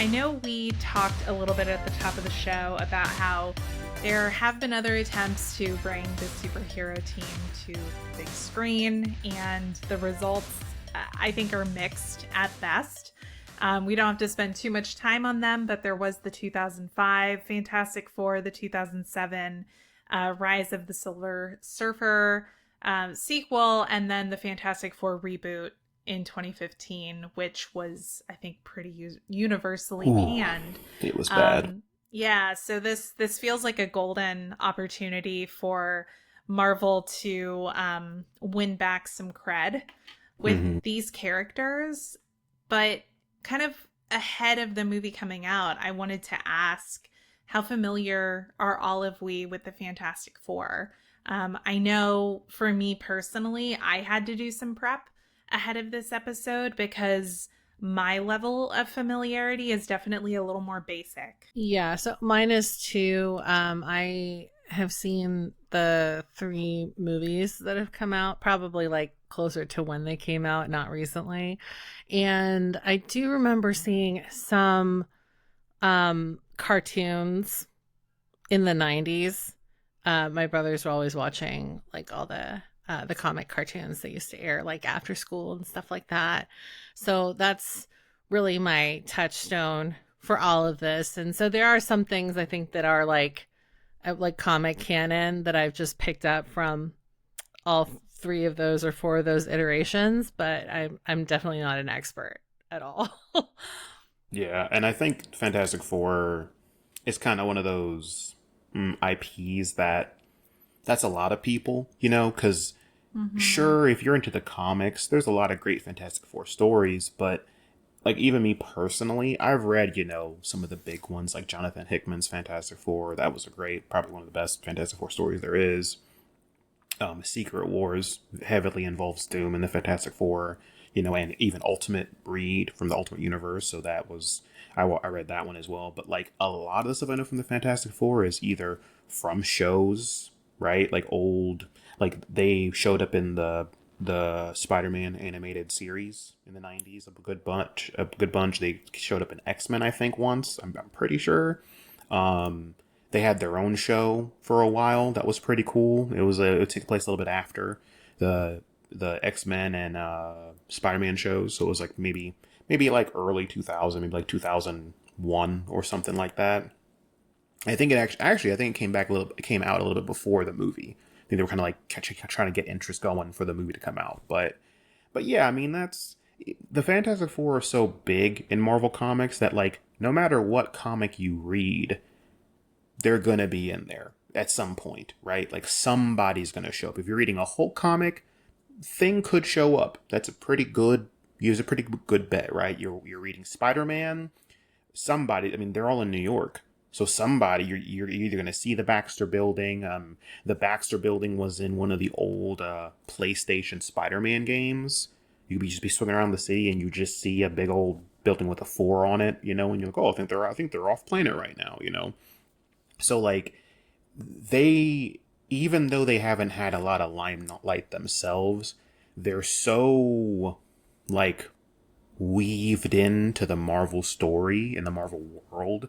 know we talked a little bit at the top of the show about how there have been other attempts to bring the superhero team to the big screen, and the results, I think, are mixed at best. We don't have to spend too much time on them, but there was the 2005 Fantastic Four, the 2007 Rise of the Silver Surfer sequel, and then the Fantastic Four reboot in 2015, which was, I think, pretty universally panned. It was bad. Yeah, so this feels like a golden opportunity for Marvel to win back some cred with these characters. But kind of ahead of the movie coming out, I wanted to ask, how familiar are all of we with the Fantastic Four? I know for me personally, I had to do some prep ahead of this episode because my level of familiarity is definitely a little more basic. Yeah, so mine is too. I have seen the 3 movies that have come out, probably like closer to when they came out, not recently. And I do remember seeing some cartoons in the 90s. My brothers were always watching like all the comic cartoons that used to air like after school and stuff like that. So that's really my touchstone for all of this. And so there are some things I think that are like comic canon that I've just picked up from all 3 of those or 4 of those iterations, but I'm definitely not an expert at all. Yeah, and I think Fantastic Four is kind of one of those IPs that's a lot of people, you know, because sure, if you're into the comics, there's a lot of great Fantastic Four stories, but like even me personally, I've read, you know, some of the big ones like Jonathan Hickman's Fantastic Four. That was probably one of the best Fantastic Four stories there is. Secret Wars heavily involves Doom and the Fantastic Four, you know, and even Ultimate Read from the Ultimate Universe. So that was, I read that one as well. But like a lot of the stuff I know from the Fantastic Four is either from shows, right? Like old, like they showed up in the Spider-Man animated series in the 90s, a good bunch. They showed up in X-Men, I think, once. I'm pretty sure. They had their own show for a while. That was pretty cool. It would take place a little bit after the X-Men and Spider-Man shows. So it was like maybe like early 2000, maybe like 2001 or something like that. I think it actually I think it came out a little bit before the movie. I think they were kind of like trying to get interest going for the movie to come out. But yeah, I mean, that's the Fantastic Four are so big in Marvel Comics that like no matter what comic you read, they're gonna be in there at some point, right? Like somebody's gonna show up. If you're reading a whole comic, Thing could show up. That's a pretty good bet, right? You're reading Spider-Man. Somebody, I mean, they're all in New York. So somebody, you're either going to see the Baxter Building. The Baxter Building was in one of the old PlayStation Spider-Man games. You'd just be swinging around the city and you just see a big old building with a 4 on it, you know, and you're like, oh, I think they're off planet right now, you know. So like they, even though they haven't had a lot of limelight themselves, they're so like weaved into the Marvel story and the Marvel world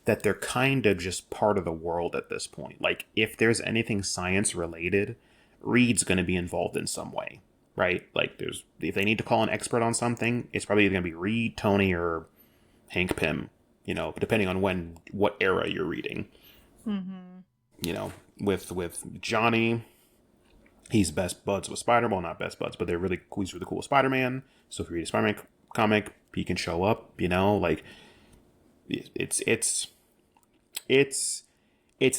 that they're kind of just part of the world at this point. Like if there's anything science related, Reed's going to be involved in some way, right? Like if they need to call an expert on something, it's probably going to be Reed, Tony, or Hank Pym, you know, depending on what era you're reading. You know, with Johnny, he's best buds with Spider-Man. Well, not best buds, but he's really cool with Spider-Man. So if you read a Spider-Man comic, he can show up, you know, like it's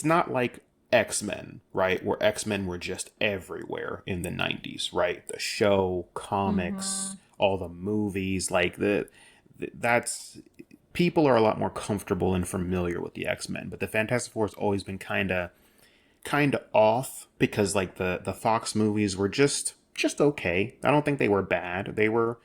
not like X-Men, right? Where X-Men were just everywhere in the 90s, right? The show, comics, all the movies, like that's people are a lot more comfortable and familiar with the X-Men, but the Fantastic Four has always been kind of off because like the Fox movies were just okay. I don't think they were bad. They were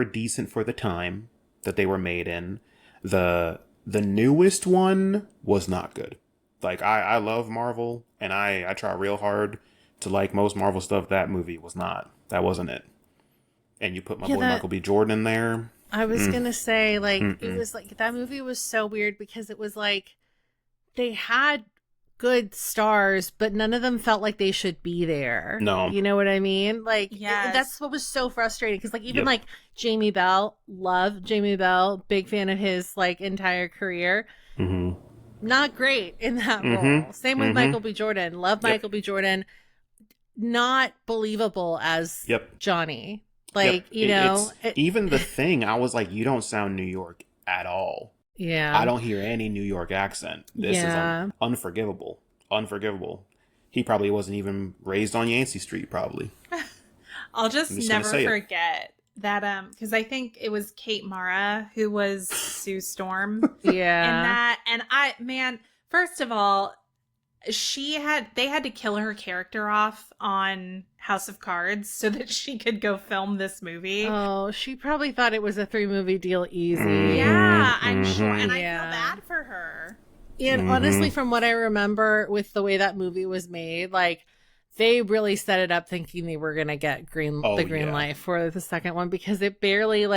decent for the time that they were made in. The newest one was not good. Like I love Marvel and I try real hard to like most Marvel stuff. That movie was not. That wasn't it. And you put my boy Michael B. Jordan in there. I was gonna say, like, it Mm-mm. was like that movie was so weird because it was like they had good stars, but none of them felt like they should be there. No. You know what I mean? Like, that's Yes. what was so frustrating because, like, even Yep. like Jamie Bell, love Jamie Bell, big fan of his like entire career. Mm-hmm. Not great in that Mm-hmm. role. Same with Mm-hmm. Michael B. Jordan. Love Yep. Michael B. Jordan. Not believable as Yep. Johnny. Yep. Like, you know, Even The Thing, I was like, you don't sound New York at all. I yeah. don't hear any New York accent. This is Yeah. unforgivable. Unforgivable. He probably wasn't even raised on Yancey Street, probably. I'll just I'm just gonna never say it. forget that because I think it was Kate Mara who was Sue Storm. Yeah. And I, man, first of all, they had to kill her character off on House of Cards so that she could go film this movie. Oh, she probably thought it was a 3-movie deal easy. Mhm. Yeah, I'm sure. Mhm. And I Yeah. feel bad for her. And Mhm. honestly, from what I remember with the way that movie was made, like they really set it up thinking they were gonna get Oh, the green yeah. light for the second one because it barely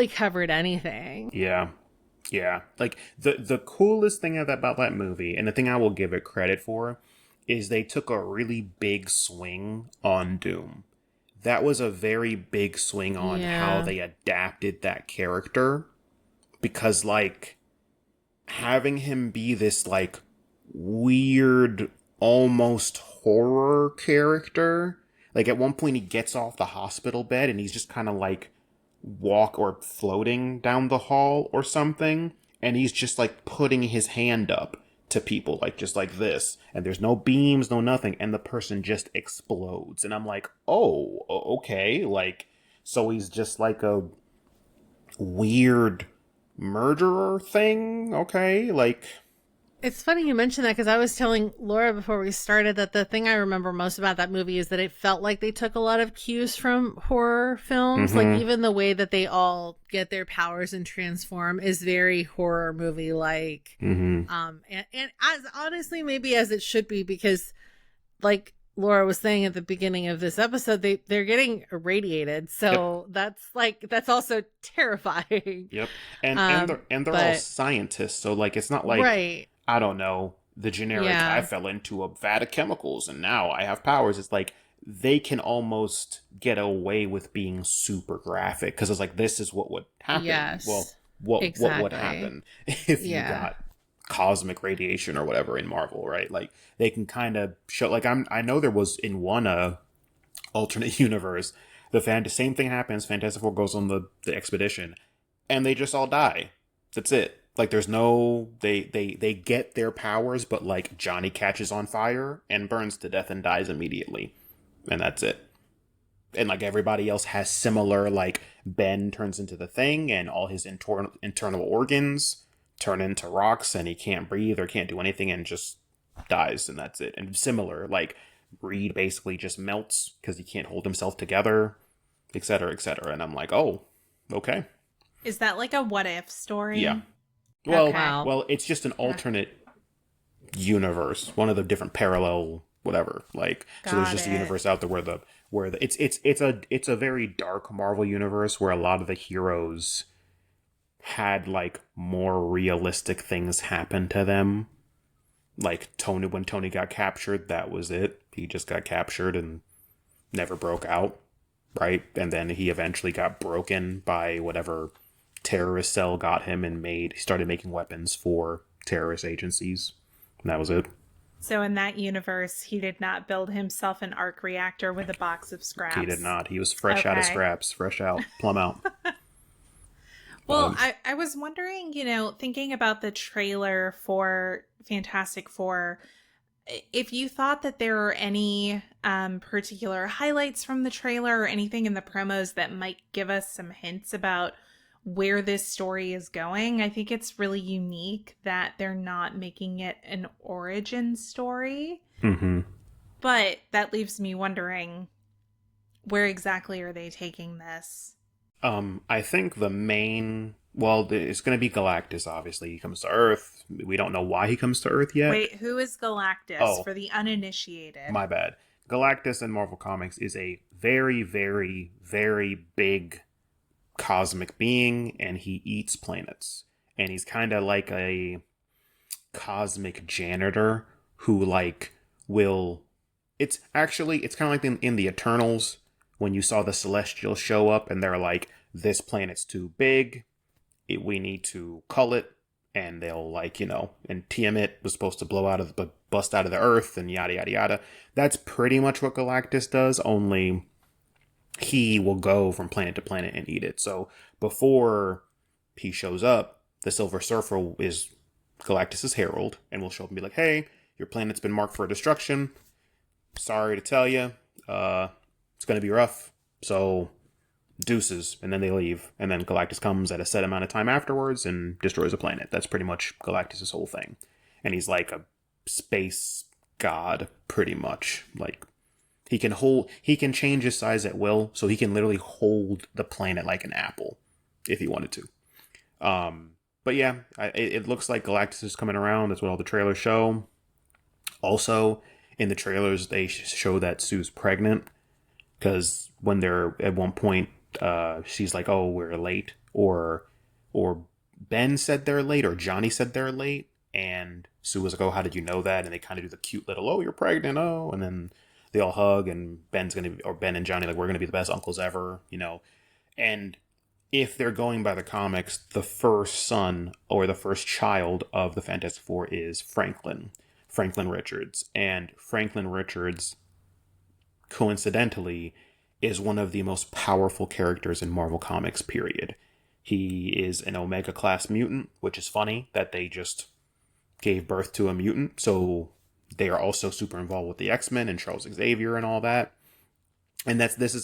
covered anything. Yeah. Yeah. Like the coolest thing about that movie, and the thing I will give it credit for, is they took a really big swing on Doom. That was a very big swing on how Yeah. they adapted that character. Because like having him be this like weird, almost horror character. Like at one point he gets off the hospital bed and he's just kind of like walk or floating down the hall or something, and he's just like putting his hand up to people like just like this, and there's no beams, no nothing, and the person just explodes, and I'm like, oh, okay, like so he's just like a weird murderer thing, okay, like It's funny you mentioned that because I was telling Laura before we started that the thing I remember most about that movie is that it felt like they took a lot of cues from horror films. Like even the way that they all get their powers and transform is very horror movie like. And as honestly maybe as it should be because like Laura was saying at the beginning of this episode, they're getting irradiated, so that's also terrifying. Yep. And they're all but scientists, so like it's not like right. I don't know, the generic Yeah. I fell into a vat of chemicals and now I have powers. It's like they can almost get away with being super graphic because it's like this is what would happen. Yes. Well, what would Exactly. happen if you Yeah. got cosmic radiation or whatever in Marvel, right? Like they can kind of show like I know there was in one alternate universe the same thing happens. Fantastic Four goes on the expedition and they just all die. That's it. Like there's no they get their powers, but like Johnny catches on fire and burns to death and dies immediately. And that's it. And like everybody else has similar, like Ben turns into the Thing and all his internal organs turn into rocks and he can't breathe or can't do anything and just dies, and that's it. And similar, like Reed basically just melts because he can't hold himself together, etc., etc. And I'm like, oh, okay. Is that like a what if story? Yeah. Well, Okay. Wow. well, it's just an alternate universe, one of the different parallel whatever. Like, so there's Got just a it. universe out there where it's a very dark Marvel universe where a lot of the heroes had like more realistic things happen to them. Like when Tony got captured, that was it. He just got captured and never broke out, right? And then he eventually got broken by whatever terrorist cell got him and started making weapons for terrorist agencies. And that was it. So in that universe, he did not build himself an arc reactor with a box of scraps. He did not. He was fresh out of Okay. scraps, fresh out, plumb out. Well, I was wondering, thinking about the trailer for Fantastic Four, if you thought that there were any particular highlights from the trailer or anything in the promos that might give us some hints about where this story is going. I think it's really unique that they're not making it an origin story. Mm-hmm. But that leaves me wondering, where exactly are they taking this? I think the main... Well, it's going to be Galactus, obviously. He comes to Earth. We don't know why he comes to Earth yet. Wait, who is Galactus Oh. for the uninitiated? My bad. Galactus in Marvel Comics is a very, very, very big cosmic being, and he eats planets. And he's kind of like a cosmic janitor who like will. It's kind of like in the Eternals when you saw the Celestials show up and they're like, this planet's too big, we need to cull it, and they'll like, and Tiamat was supposed to bust out of the earth and yada yada yada. That's pretty much what Galactus does, only he will go from planet to planet and eat it. So before he shows up, the Silver Surfer is Galactus's herald and will show up and be like, hey, your planet's been marked for destruction. Sorry to tell you, it's going to be rough. So deuces. And then they leave. And then Galactus comes at a set amount of time afterwards and destroys a planet. That's pretty much Galactus's whole thing. And he's like a space god, pretty much. Like, he can change his size at will, so he can literally hold the planet like an apple if he wanted to. But yeah, it looks like Galactus is coming around. That's what all the trailers show. Also, in the trailers, they show that Sue's pregnant, because when they're at one point, she's like, "Oh, we're late," or Ben said they're late, or Johnny said they're late, and Sue was like, "Oh, how did you know that?" And they kind of do the cute little, "Oh, you're pregnant," oh, and then they all hug, and Ben and Johnny like, "We're gonna be the best uncles ever," And if they're going by the comics, the first son or the first child of the Fantastic Four is Franklin Richards. And Franklin Richards, coincidentally, is one of the most powerful characters in Marvel Comics, period. He is an Omega class mutant, which is funny that they just gave birth to a mutant. So they are also super involved with the X-Men and Charles Xavier and all that. And this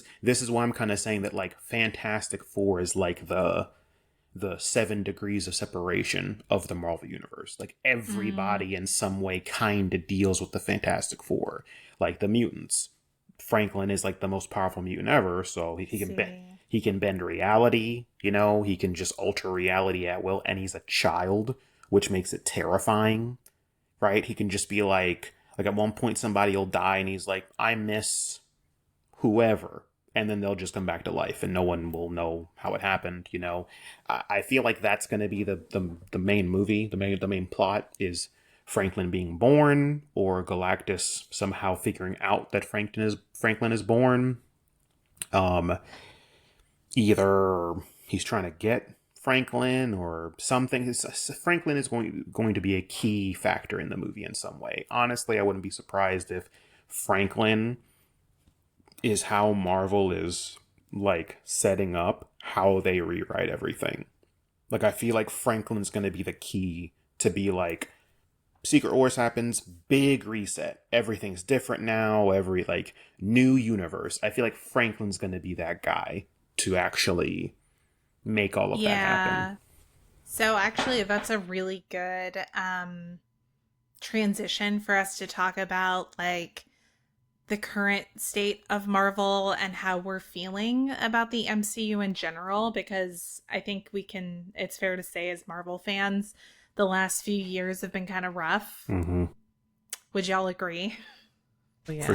is why I'm kind of saying that like Fantastic Four is like the 7 degrees of separation of the Marvel universe. Like everybody in some way kind of deals with the Fantastic Four. Like the mutants. Franklin is like the most powerful mutant ever, so he can bend reality, he can just alter reality at will, and he's a child, which makes it terrifying. Right? He can just be like at one point somebody will die and he's like, I miss whoever, and then they'll just come back to life and no one will know how it happened. I feel like that's going to be the main movie. The main plot is Franklin being born, or Galactus somehow figuring out that Franklin is born. Either he's trying to get Franklin or something. Franklin is going to be a key factor in the movie in some way. Honestly, I wouldn't be surprised if Franklin is how Marvel is like setting up how they rewrite everything. Like, I feel like Franklin's going to be the key to be like, Secret Wars happens, big reset, everything's different now, every like new universe. I feel like Franklin's going to be that guy to actually make all of that happen. So actually, that's a really good transition for us to talk about like the current state of Marvel and how we're feeling about the MCU in general, because I think it's fair to say as Marvel fans, the last few years have been kind of rough. Mm-hmm. Would y'all agree? Yeah.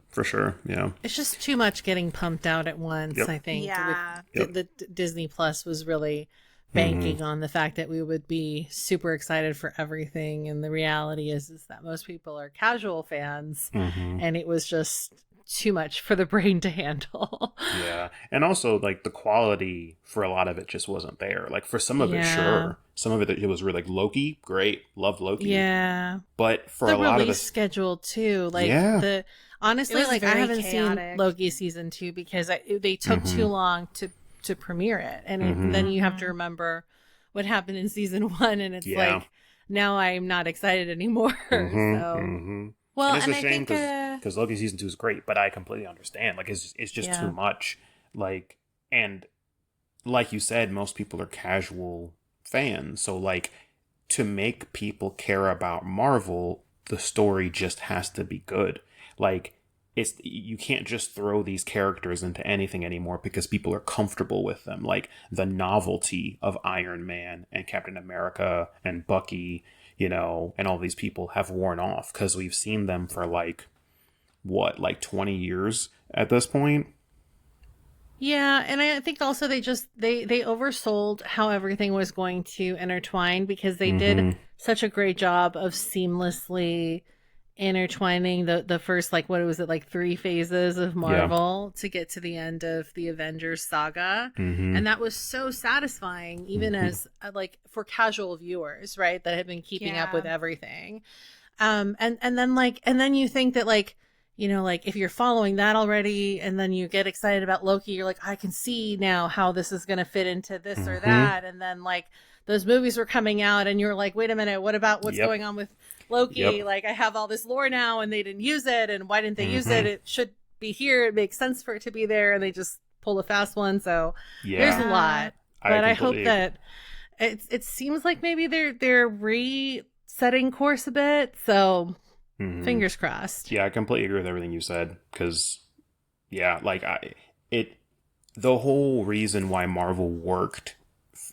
For sure. Yeah. It's just too much getting pumped out at once, I think. Yeah. The Disney Plus was really banking on the fact that we would be super excited for everything. And the reality is that most people are casual fans. And it was just too much for the brain to handle. Yeah. And also, like, the quality for a lot of it just wasn't there. Like, for some of it, sure. Some of it was really, like, Loki, great. Loved Loki. Yeah. But for the a lot of the release schedule, too. Like, honestly, like, I haven't seen Loki season 2 because they took too long to premiere it. And then you have to remember what happened in season 1. And it's like, now I'm not excited anymore. Well, and it's and a I shame think because Loki season 2 is great, but I completely understand. Like, it's just too much. Like, and like you said, most people are casual fans. So, like, to make people care about Marvel, the story just has to be good. Like, you can't just throw these characters into anything anymore because people are comfortable with them. Like, the novelty of Iron Man and Captain America and Bucky, and all these people have worn off because we've seen them for like 20 years at this point. Yeah, and I think also they oversold how everything was going to intertwine because they did Mm-hmm. such a great job of seamlessly intertwining the first, like, what was it, like, three phases of Yeah. Marvel to get to the end of the Avengers saga. Mm-hmm. And that was so satisfying, even Mm-hmm. as like for casual viewers, right, that have been keeping up Yeah. with everything. And then, like, and then you think that, like, like, if you're following that already and then you get excited about Loki, you're like, I can see now how this is going to fit into this or Mm-hmm. that. And then, like, those movies were coming out and you're like, wait a minute, what about what's Yep. going on with Loki? Yep. Like, I have all this lore now and they didn't use it. And why didn't they use Mm-hmm. it? It should be here. It makes sense for it to be there. And they just pull a fast one. So there's Yeah. a lot. I But I hope completely agree. that it seems like maybe they're resetting course a bit. So Mm-hmm. fingers crossed. Yeah, I completely agree with everything you said. Because, yeah, like, the whole reason why Marvel worked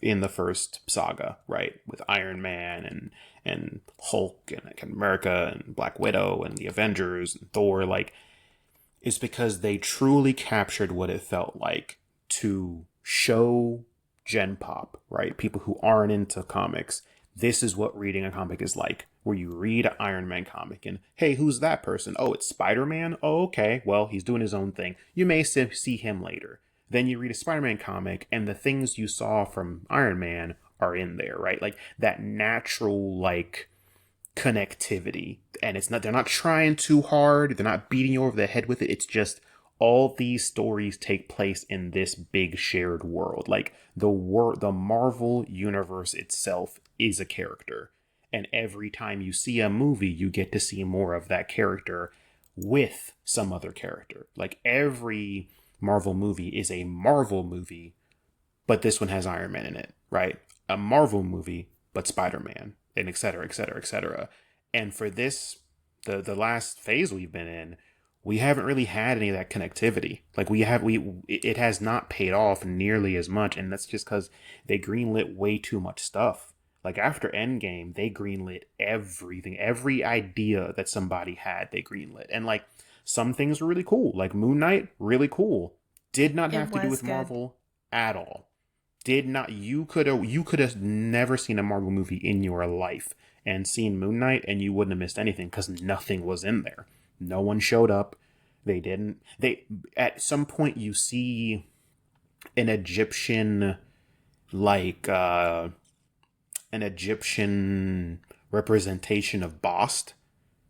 in the first saga, right, with Iron Man and Hulk and Captain America and Black Widow and the Avengers and Thor, like, is because they truly captured what it felt like to show Gen Pop, right, people who aren't into comics, this is what reading a comic is like. Where you read an Iron Man comic and, hey, who's that person? Oh, it's Spider-Man? Oh, okay. Well, he's doing his own thing. You may see him later. Then you read a Spider-Man comic and the things you saw from Iron Man are in there, right? Like that natural, like, connectivity. And they're not trying too hard. They're not beating you over the head with it. It's just all these stories take place in this big shared world. Like the Marvel universe itself is a character. And every time you see a movie, you get to see more of that character with some other character. Like every Marvel movie is a Marvel movie, but this one has Iron Man in it, right? A Marvel movie, but Spider-Man, and et cetera, et cetera, et cetera. And for this, the last phase we've been in, we haven't really had any of that connectivity. Like it has not paid off nearly as much, and that's just because they greenlit way too much stuff. Like after Endgame, they greenlit everything, every idea that somebody had, they greenlit, and like some things were really cool, like Moon Knight, really cool. Did not It have to do was with good. Marvel at all. Did not. You could have never seen a Marvel movie in your life and seen Moon Knight, and you wouldn't have missed anything because nothing was in there. No one showed up. They didn't. They At some point you see an Egyptian, like an Egyptian representation of Bast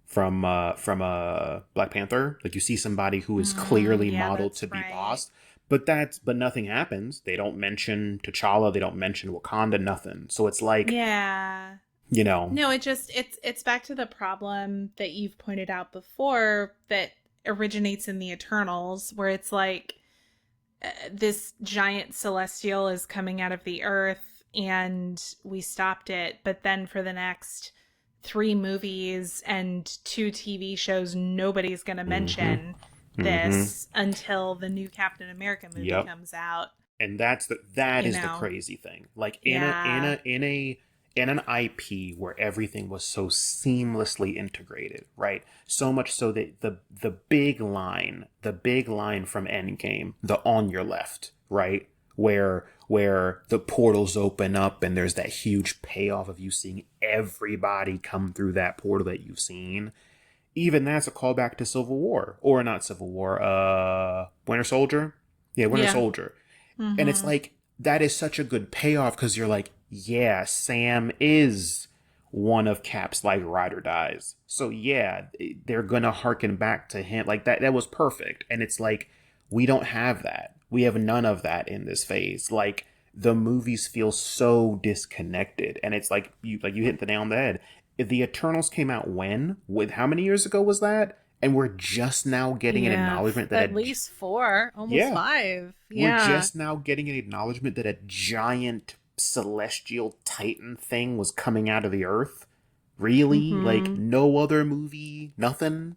from Black Panther. Like you see somebody who is clearly Yeah, modeled that's to be right. Bast, but nothing happens. They don't mention T'Challa. They don't mention Wakanda. Nothing. So it's like, Yeah. you know, No, it's back to the problem that you've pointed out before that originates in the Eternals, where it's like this giant celestial is coming out of the earth and we stopped it, but then for the next three movies and two TV shows, nobody's going to mm-hmm, mention mm-hmm, this until the new Captain America movie yep. comes out. And that You is the know, crazy thing. Like yeah, in an IP where everything was so seamlessly integrated, right? So much so that the big line from Endgame, the on your left, right? Where the portals open up and there's that huge payoff of you seeing everybody come through that portal that you've seen. Even that's a callback to Civil War. Or not Civil War, Winter Soldier? Yeah, Winter Yeah. Soldier. And it's mm-hmm. like, that is such a good payoff because you're like, yeah, Sam is one of Cap's like ride or dies. So yeah, they're gonna harken back to him. Like that was perfect. And it's like, we don't have that. We have none of that in this phase. Like the movies feel so disconnected. And it's like you hit the nail on the head. If the Eternals came out when? With how many years ago was that? And we're just now getting an Yeah, acknowledgement that at least 4, almost yeah, 5. we're Yeah. just now getting an acknowledgement that a giant celestial titan thing was coming out of the earth. Really? Like Mm-hmm. no other movie? Nothing?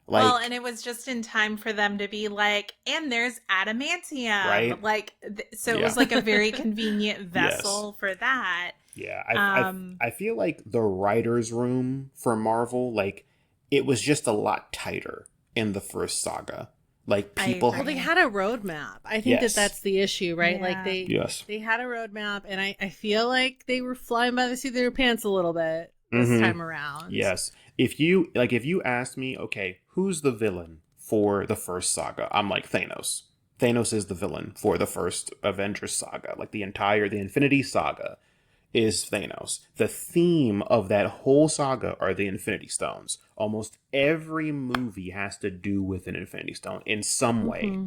Well, and Like, it was just in time for them to be like, and there's adamantium. right? Like, so it Yeah. was like a very convenient Yes. vessel for that. Yeah. Um, I feel like the writer's room for Marvel, like, it was just a lot tighter in the first saga. Like I people agree. Well, they had a roadmap. I think Yes. that's the issue, right? Like Yes. they had a roadmap, and I feel like they were flying by the seat of their pants a little bit this Mhm. time around. Yes. If you asked me, okay, who's the villain for the first saga? I'm like Thanos. Thanos is the villain for the first Avengers saga. Like the Infinity Saga is Thanos. The theme of that whole saga are the Infinity Stones. Almost every movie has to do with an Infinity Stone in some way.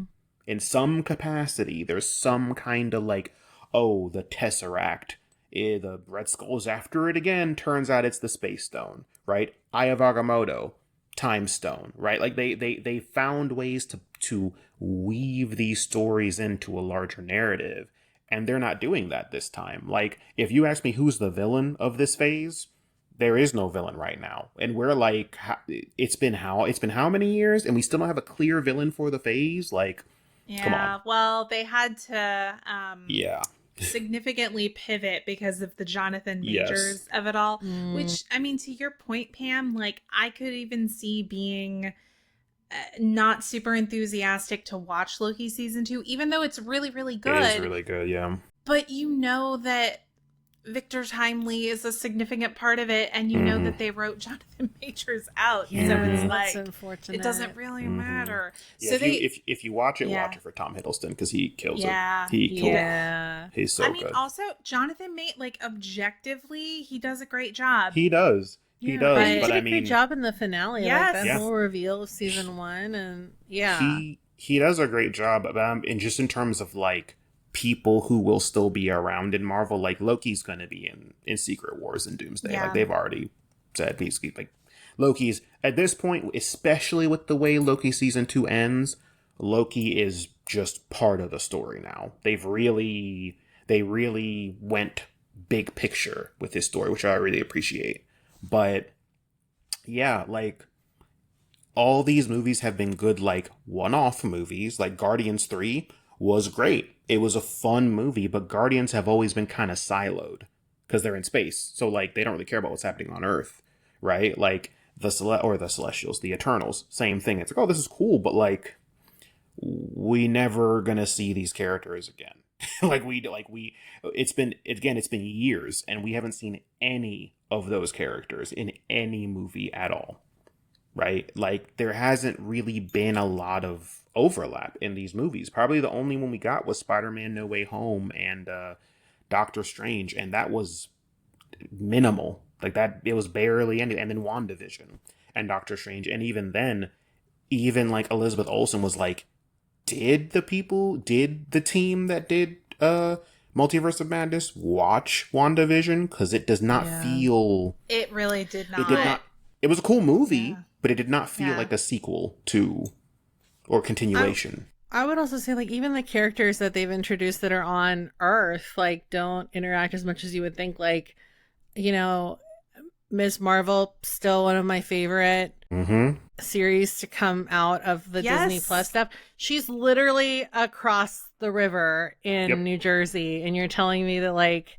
In some capacity, there's some kind of like, oh, the Tesseract. The Red Skull's after it again. Turns out it's the Space Stone, right? Eye of Agamotto, Time Stone, right? Like they found ways to weave these stories into a larger narrative, and they're not doing that this time. Like, if you ask me who's the villain of this phase, there is no villain right now, and we're like, it's been how many years, and we still don't have a clear villain for the phase. Like, come on. Well, they had to Yeah. significantly pivot because of the Jonathan Majors Yes. of it all. Which, I mean, to your point, Pam, like I could even see being not super enthusiastic to watch Loki season 2, even though it's really, really good. It is really good, yeah. But you know that Victor Timely is a significant part of it, and you know that they wrote Jonathan Majors out. Yeah, so it's that's like unfortunate. it doesn't really matter. Yeah, So if you watch it, watch it for Tom Hiddleston, because he kills it. He kills it. He's so good. Also Jonathan like objectively, he does a great job. He does. He does. But he But did I a mean, great job in the finale. Yes. Like that whole reveal of season 1, and he does a great job. And just in terms of like people who will still be around in Marvel, like Loki's going to be in Secret Wars and Doomsday. Like they've already said, he's like Loki's at this point, especially with the way Loki season 2 ends. Loki is just part of the story now. They really went big picture with his story, which I really appreciate. But yeah, like all these movies have been good, like one-off movies. Like Guardians 3 was great. It was a fun movie, but Guardians have always been kind of siloed because they're in space. So like they don't really care about what's happening on Earth, right? Like the Celestials, the Eternals, same thing. It's like, oh, this is cool, but like we never gonna see these characters again. It's been years and we haven't seen any of those characters in any movie at all, right? Like there hasn't really been a lot of overlap in these movies. Probably the only one we got was Spider-Man No Way Home and Doctor Strange, and that was minimal. Like that, it was barely any. And then WandaVision and Doctor Strange, and even then, even like Elizabeth Olsen was like, did the team that did Multiverse of Madness watch WandaVision? Because it does not feel. It really did not. It did not. It was a cool movie, but it did not feel like a sequel to or continuation. I would also say, like, even the characters that they've introduced that are on Earth, like, don't interact as much as you would think. Like, you know, Ms. Marvel, still one of my favorite series to come out of the Disney Plus stuff. She's literally across the river in New Jersey, and you're telling me that, like,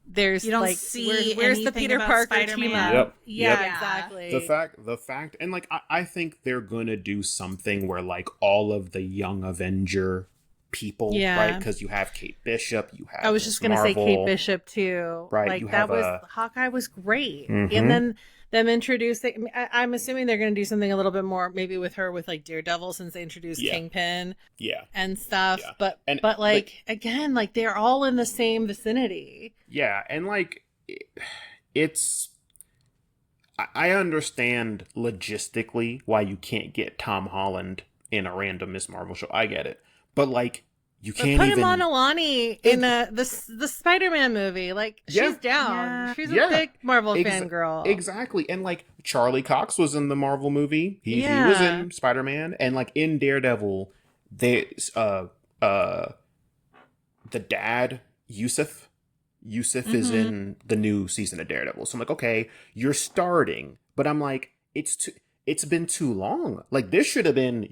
there's you don't like see where's the Peter Parker Spider-Man? team up? Exactly. The fact, and like I think they're gonna do something where like all of the young Avenger people, right? Because you have Kate Bishop, you have. I was just gonna say Kate Bishop too, right? Like you that have was Hawkeye was great, and then them introducing. I'm assuming they're gonna do something a little bit more, maybe with her with like Daredevil, since they introduced Kingpin, and stuff. But again, like they're all in the same vicinity. Yeah, and like it's. I understand logistically why you can't get Tom Holland in a random Miss Marvel show. I get it, but like you can't put even him on Alani in the Spider-Man movie. Like she's down. She's a big Marvel fangirl. Exactly, and like Charlie Cox was in the Marvel movie. He was in Spider-Man, and like in Daredevil, they the dad Yusuf is in the new season of Daredevil. So I'm like, okay, you're starting, but I'm like, it's been too long. Like this should have been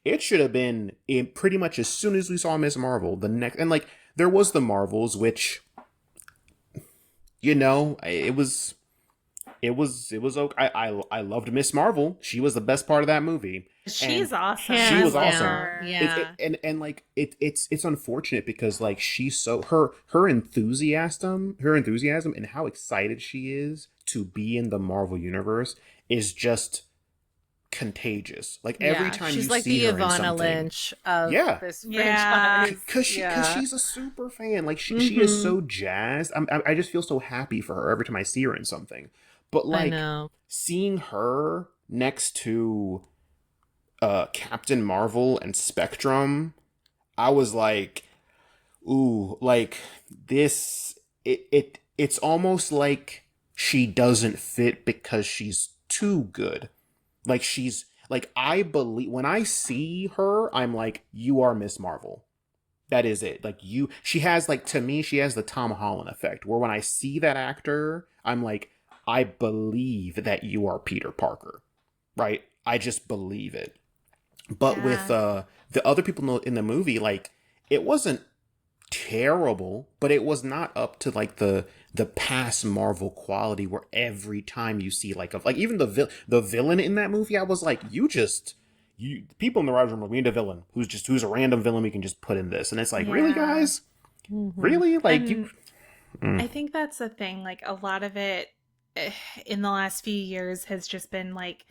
it should have been in pretty much as soon as we saw Ms. Marvel, the next, and like there was the Marvels, which you know, it was okay. I loved Miss Marvel. She was the best part of that movie. She's awesome. She was Hands awesome. down. Yeah. And like it's unfortunate because like she's so her enthusiasm and how excited she is to be in the Marvel universe is just contagious. Like every time she's you like see the her in Ivana something, Lynch of yeah, this Yeah. franchise. because Yeah. she's a super fan. Like she is so jazzed. I just feel so happy for her every time I see her in something. But I like know. seeing her next to Captain Marvel and Spectrum, I was like, ooh, like this. It's almost like she doesn't fit because she's too good. Like she's like I believe when I see her, I'm like, you are Miss Marvel. That is it. Like she has like to me, she has the Tom Holland effect. Where when I see that actor, I'm like, I believe that you are Peter Parker, right? I just believe it. But with the other people in the movie, like it wasn't terrible, but it was not up to like the past Marvel quality where every time you see like even the villain in that movie, I was like, you people in the writers room are, we need a villain who's a random villain we can just put in this, and it's like, really, guys, really, like And you. I think that's the thing. Like a lot of it in the last few years has just been like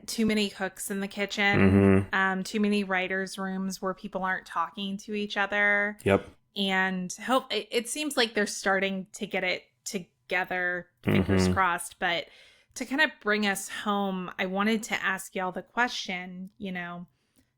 too many cooks in the kitchen, too many writers' rooms where people aren't talking to each other. Yep. And it seems like they're starting to get it together, fingers crossed. But to kind of bring us home, I wanted to ask y'all the question,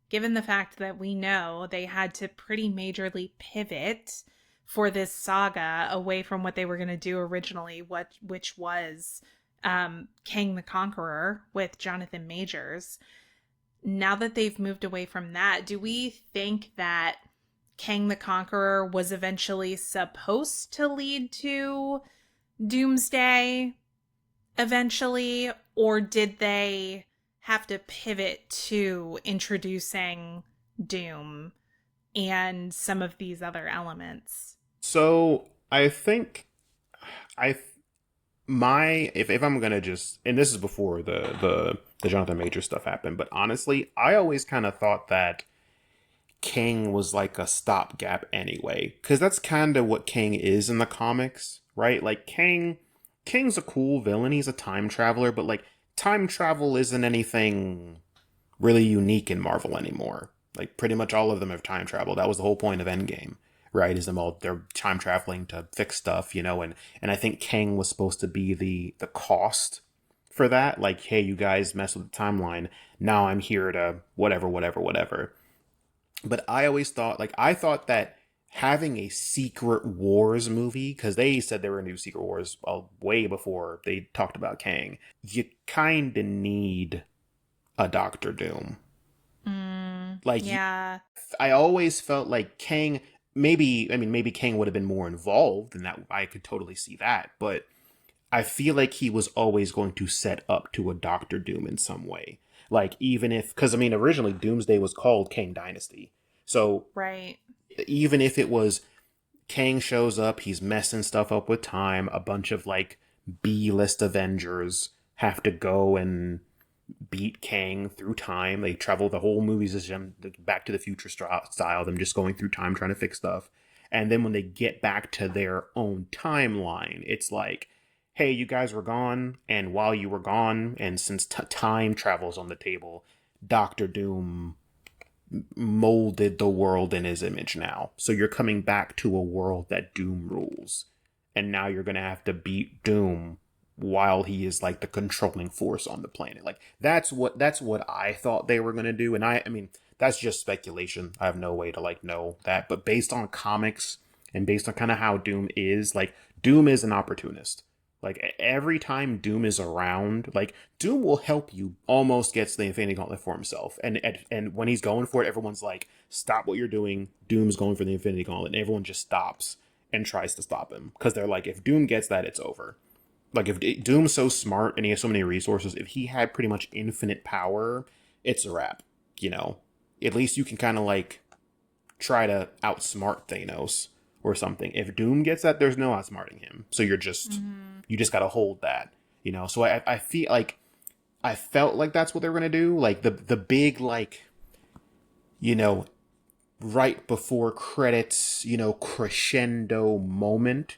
given the fact that we know they had to pretty majorly pivot for this saga away from what they were going to do originally, which was Kang the Conqueror with Jonathan Majors. Now that they've moved away from that, do we think that Kang the Conqueror was eventually supposed to lead to Doomsday eventually, or did they have to pivot to introducing Doom and some of these other elements? So I think if I'm gonna just, and this is before the Jonathan Major stuff happened, but honestly, I always kind of thought that Kang was like a stopgap anyway, because that's kind of what Kang is in the comics, right? Like Kang's a cool villain. He's a time traveler, but like time travel isn't anything really unique in Marvel anymore. Like pretty much all of them have time travel. That was the whole point of Endgame, right? Is they're time traveling to fix stuff, and I think Kang was supposed to be the cost for that. Like, hey, you guys mess with the timeline. Now I'm here to whatever. But I always thought, I thought that having a Secret Wars movie, because they said they were going to do Secret Wars way before they talked about Kang, you kind of need a Doctor Doom. Yeah. I always felt like Kang, maybe Kang would have been more involved, and that I could totally see that, but I feel like he was always going to set up to a Doctor Doom in some way. Like, even if, because originally Doomsday was called Kang Dynasty. So, Right. even if it was Kang shows up, he's messing stuff up with time, a bunch of B-list Avengers have to go and beat Kang through time. They travel the whole movie's as Back to the Future style, them just going through time trying to fix stuff. And then when they get back to their own timeline, it's like, hey, you guys were gone, and while you were gone, and since time travel's on the table, Doctor Doom molded the world in his image now. So you're coming back to a world that Doom rules. And now you're going to have to beat Doom while he is the controlling force on the planet. That's what I thought they were going to do. And I mean, that's just speculation. I have no way to know that. But based on comics and based on kind of how Doom is, Doom is an opportunist. Every time Doom is around, Doom will help you almost get to the Infinity Gauntlet for himself. And when he's going for it, everyone's like, stop what you're doing. Doom's going for the Infinity Gauntlet. And everyone just stops and tries to stop him. Because they're like, if Doom gets that, it's over. If Doom's so smart and he has so many resources, if he had pretty much infinite power, it's a wrap. At least you can kind of try to outsmart Thanos or something. If Doom gets that, there's no outsmarting him. So you just got to hold that. So I feel I felt like that's what they were going to do. Like the big, like, you know, right before credits, you know, crescendo moment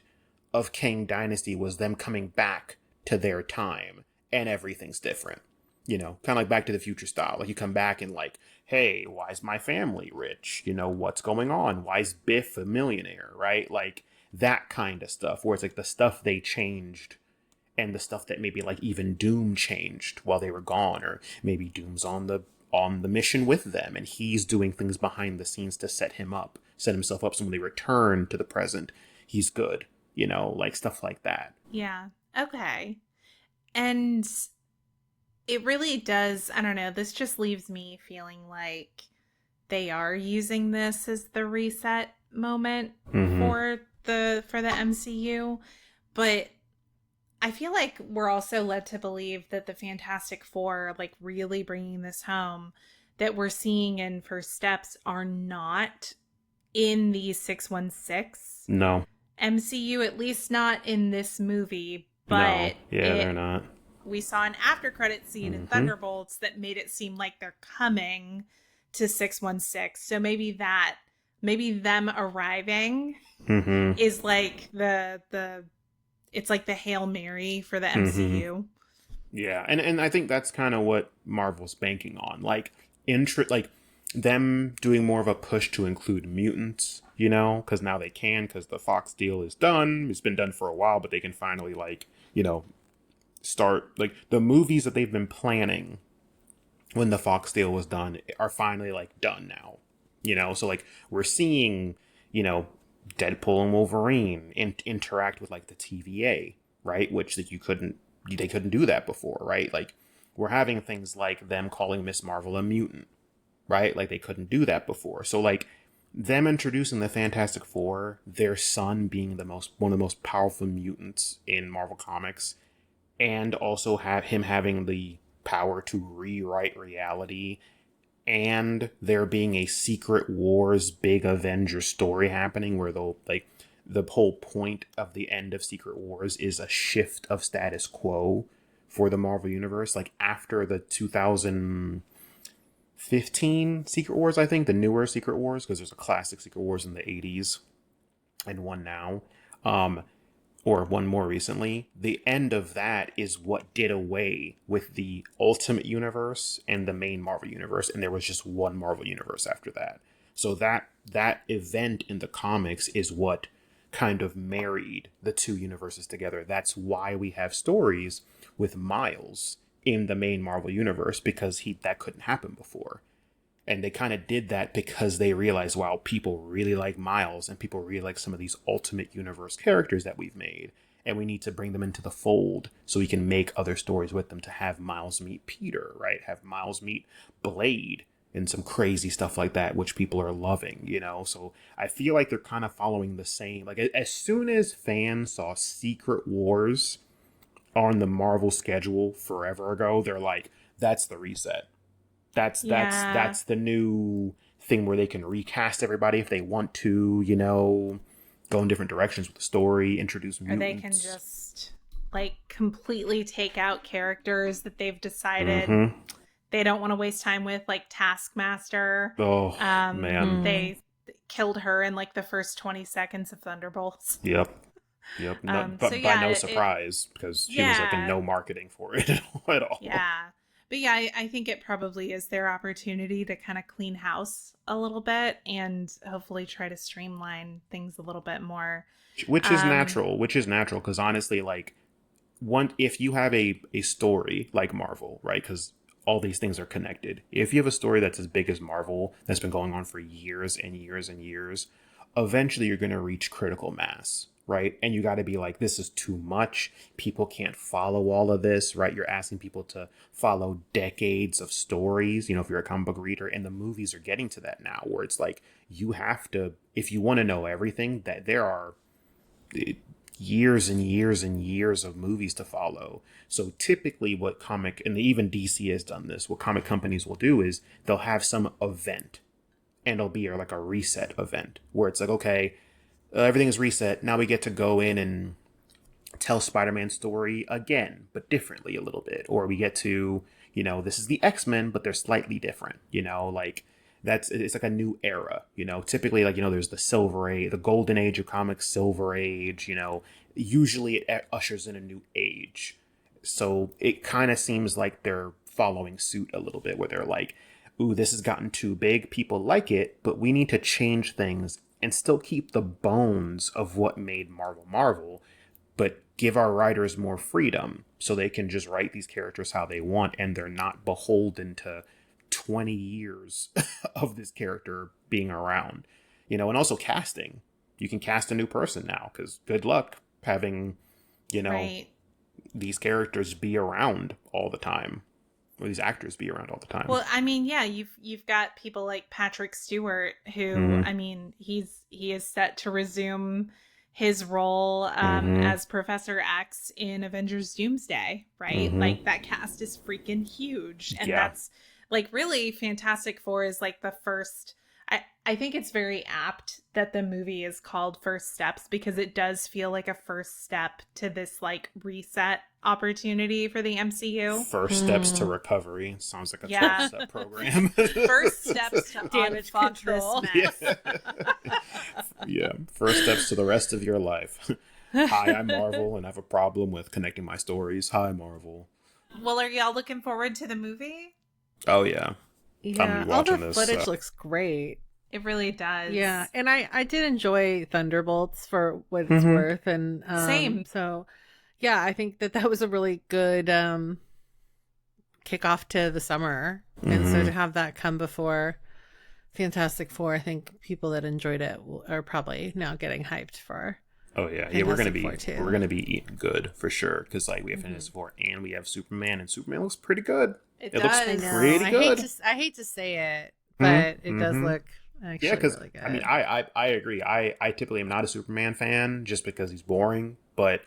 of Kang Dynasty was them coming back to their time and everything's different. You know, kind of like Back to the Future style. Like you come back and like, hey, why is my family rich? You know, what's going on? Why is Biff a millionaire? Right? Like that kind of stuff where it's like the stuff they changed and the stuff that maybe like even Doom changed while they were gone, or maybe Doom's on the mission with them and he's doing things behind the scenes to set himself up so when they return to the present, he's good. You know, like stuff like that. Yeah. Okay. And it really does, I don't know, this just leaves me feeling like they are using this as the reset moment for the MCU, but I feel like we're also led to believe that the Fantastic Four, like really bringing this home, that we're seeing in First Steps are not in the 616 No. MCU, at least not in this movie, but no. Yeah, they're not. We saw an after credit scene in Thunderbolts that made it seem like they're coming to 616. So maybe them arriving is like it's like the Hail Mary for the MCU. Yeah, and I think that's kind of what Marvel's banking on. Like like them doing more of a push to include mutants, you know, because now they can, because the Fox deal is done. It's been done for a while, but they can finally, like, you know, start, like, the movies that they've been planning when the Fox deal was done are finally, like, done now, you know. So, like, we're seeing, you know, Deadpool and Wolverine interact with, like, the TVA, right, which that they couldn't do that before, right? Like, we're having things like them calling Miss Marvel a mutant, right? Like, they couldn't do that before. So, like, them introducing the Fantastic Four, their son being one of the most powerful mutants in Marvel Comics, and also have him having the power to rewrite reality, and there being a Secret Wars big Avengers story happening where they'll, like, the whole point of the end of Secret Wars is a shift of status quo for the Marvel Universe. Like, after the 2015 Secret Wars, I think, the newer Secret Wars, because there's a classic Secret Wars in the 80s and one now, or one more recently. The end of that is what did away with the Ultimate Universe and the main Marvel Universe, and there was just one Marvel Universe after that. So that event in the comics is what kind of married the two universes together. That's why we have stories with Miles in the main Marvel Universe, because that couldn't happen before. And they kind of did that because they realized, wow, people really like Miles and people really like some of these Ultimate Universe characters that we've made. And we need to bring them into the fold so we can make other stories with them, to have Miles meet Peter, right? Have Miles meet Blade and some crazy stuff like that, which people are loving, you know? So I feel like they're kind of following the same. Like, as soon as fans saw Secret Wars on the Marvel schedule forever ago, they're like, that's the reset. That's the new thing where they can recast everybody if they want to, you know, go in different directions with the story, introduce mutants. Or they can just, like, completely take out characters that they've decided they don't want to waste time with, like Taskmaster. Oh, man. They killed her in, like, the first 20 seconds of Thunderbolts. Yep. But so, by no surprise, because she was, like, in no marketing for it at all. Yeah. But yeah, I think it probably is their opportunity to kind of clean house a little bit and hopefully try to streamline things a little bit more. Which is natural, because honestly, like, if you have a story like Marvel, right, because all these things are connected. If you have a story that's as big as Marvel, that's been going on for years and years and years, eventually you're going to reach critical mass. Right? And you got to be like, this is too much. People can't follow all of this, right? You're asking people to follow decades of stories, you know, if you're a comic book reader, and the movies are getting to that now, where it's like, you have to, if you want to know everything, that there are years and years and years of movies to follow. So typically what comic, and even DC has done this, what comic companies will do is they'll have some event, and it'll be like a reset event, where it's like, okay, everything is reset. Now we get to go in and tell Spider-Man's story again, but differently a little bit. Or we get to, You know, this is the X-Men, but they're slightly different. You know, like it's like a new era. You know, typically, like, you know, there's the Silver Age, the Golden Age of comics, Silver Age. You know, usually it ushers in a new age. So it kind of seems like they're following suit a little bit, where they're like, ooh, this has gotten too big. People like it, but we need to change things and still keep the bones of what made Marvel Marvel, but give our writers more freedom so they can just write these characters how they want, and they're not beholden to 20 years of this character being around. You know, and also casting. You can cast a new person now, because good luck having, you know, Right. these characters be around all the time. Or these actors be around all the time. Well, I mean, yeah, you've got people like Patrick Stewart, who, Mhm. I mean, he is set to resume his role Mhm. as Professor X in Avengers Doomsday, right? Mhm. Like, that cast is freaking huge. And Yeah. that's, like, really, Fantastic Four is like the first. I think it's very apt that the movie is called First Steps, because it does feel like a first step to this, like, reset opportunity for the MCU. First steps to recovery. Sounds like a Yeah. 12-step program. First steps to Damage unfuck control. this mess. Yeah. First steps to the rest of your life. Hi, I'm Marvel, and I have a problem with connecting my stories. Hi, Marvel. Well, are y'all looking forward to the movie? Oh, yeah. Yeah, I'm all the watching this, footage looks great. It really does. Yeah, and I did enjoy Thunderbolts for what it's Mhm. worth, and Same. So, yeah, I think that was a really good kickoff to the summer, and so Mhm. to have that come before Fantastic Four, I think people that enjoyed it are probably now getting hyped for. Oh, yeah. Yeah, we're Fantastic going Four, to be too. eating good for sure, because, like, we have Fantastic Four and we have Superman, and Superman looks pretty good. It It looks does. pretty I good. hate to say it, but it does Mhm. look actually Yeah, because really good. I mean, I agree. I typically am not a Superman fan just because he's boring, but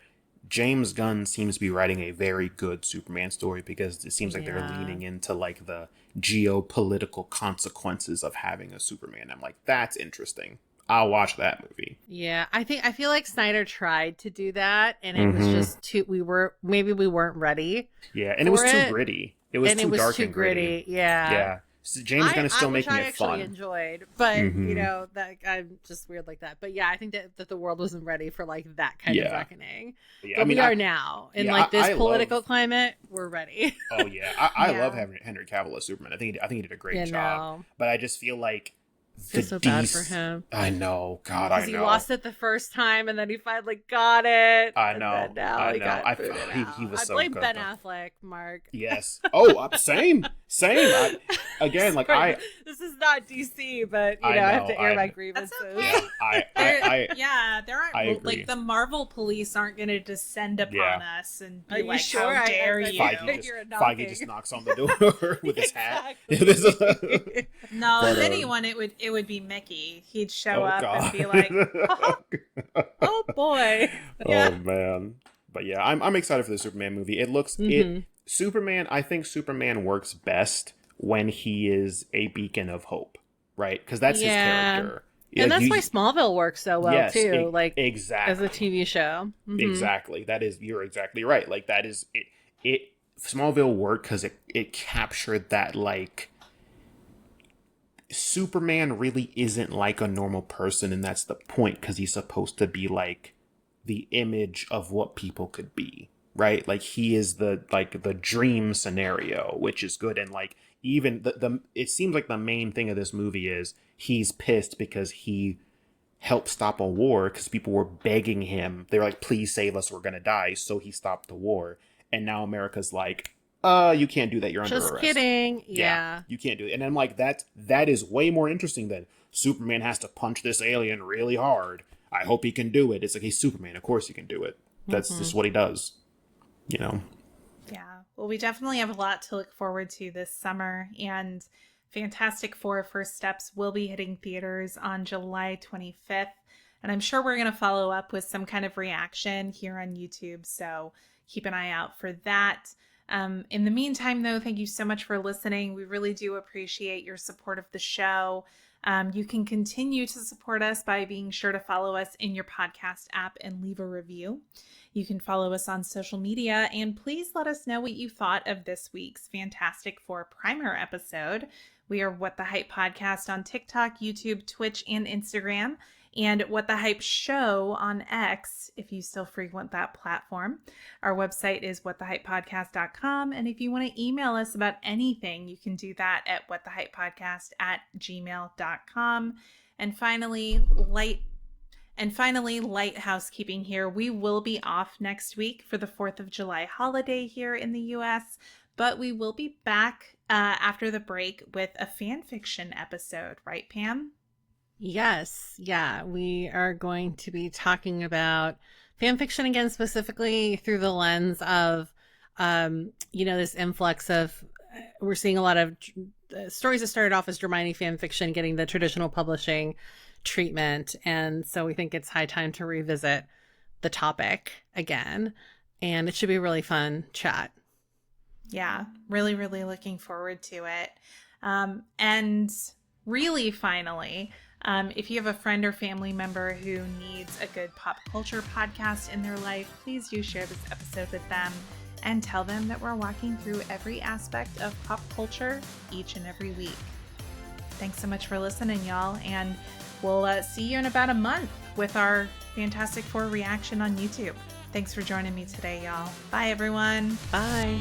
James Gunn seems to be writing a very good Superman story, because it seems like they're Yeah. leaning into like the geopolitical consequences of having a Superman. I'm like, that's interesting. I'll watch that movie. Yeah, I feel like Snyder tried to do that, and it was Mhm. just too. We weren't ready. Yeah, and it was For too it, gritty. It was and too it was dark too and gritty. Yeah, Yeah. So James Gunn is still which making I it actually fun. enjoyed, but Mhm. you know that I'm just weird like that. But yeah, I think that the world wasn't ready for like that kind of Yeah. reckoning. Yeah, But I mean, we are now in yeah, like this I political love- climate. We're ready. Oh yeah, I Yeah. love having Henry Cavill as Superman. I think he did a great Yeah, job. no. But I just feel like Feel so bad for him. I know, God, I Because know. he lost it the first time, and then he finally got it. I and know, then now I he know. got I- booted he out. was I so blame good, Ben though. Affleck, Mark. Yes. Oh, same. Again, like This is not DC, but you I know, I have know, to air I my know. grievances. That's okay. yeah, There aren't I agree. like the Marvel police aren't going to descend upon Yeah. us and Are be you like, sure? "How dare I you?" hear it Feige knocking. just knocks on the door with his hat. Exactly. No, But, if anyone, it would be Mickey. He'd show Oh up God. and be like, Oh boy. Oh man. But yeah, I'm excited for the Superman movie. It looks Mhm. Superman, I think Superman works best when he is a beacon of hope, right? Because that's his character. And Like, that's why Smallville works so well yes, too, like exactly. as a TV show. Mhm. Exactly. You're exactly right. Like that is it. Smallville worked because it captured that, like, Superman really isn't like a normal person, and that's the point, because he's supposed to be like the image of what people could be, right? Like he is the dream scenario, which is good. And like even the it seems like the main thing of this movie is he's pissed because he helped stop a war, because people were begging him. They were like, please save us, we're gonna die. So he stopped the war, and now America's like, you can't do that, you're under Just arrest. kidding. Yeah. You can't do it. And I'm like, that is way more interesting than Superman has to punch this alien really hard. I hope he can do it. It's like, he's Superman, of course he can do it. That's just what he does, you know. yeah. Well, we definitely have a lot to look forward to this summer, and Fantastic Four First Steps will be hitting theaters on July 25th. And I'm sure we're going to follow up with some kind of reaction here on YouTube. So keep an eye out for that. In the meantime, though, thank you so much for listening. We really do appreciate your support of the show. You can continue to support us by being sure to follow us in your podcast app and leave a review. You can follow us on social media, and please let us know what you thought of this week's Fantastic Four primer episode. We are What the Hype Podcast on TikTok, YouTube, Twitch, and Instagram, and What the Hype Show on X, if you still frequent that platform. Our website is whatthehypepodcast.com, and if you want to email us about anything, you can do that at whatthehypepodcast@gmail.com. And finally, light housekeeping here. We will be off next week for the 4th of July holiday here in the US, but we will be back after the break with a fan fiction episode, right, Pam? Yes. Yeah. We are going to be talking about fan fiction again, specifically through the lens of, this influx of, we're seeing a lot of stories that started off as Hermione fan fiction getting the traditional publishing treatment. And so we think it's high time to revisit the topic again. And it should be a really fun chat. Yeah, really, really looking forward to it. And really, finally, if you have a friend or family member who needs a good pop culture podcast in their life, please do share this episode with them and tell them that we're walking through every aspect of pop culture each and every week. Thanks so much for listening, y'all, and we'll see you in about a month with our Fantastic Four reaction on YouTube. Thanks for joining me today, y'all. Bye, everyone. Bye.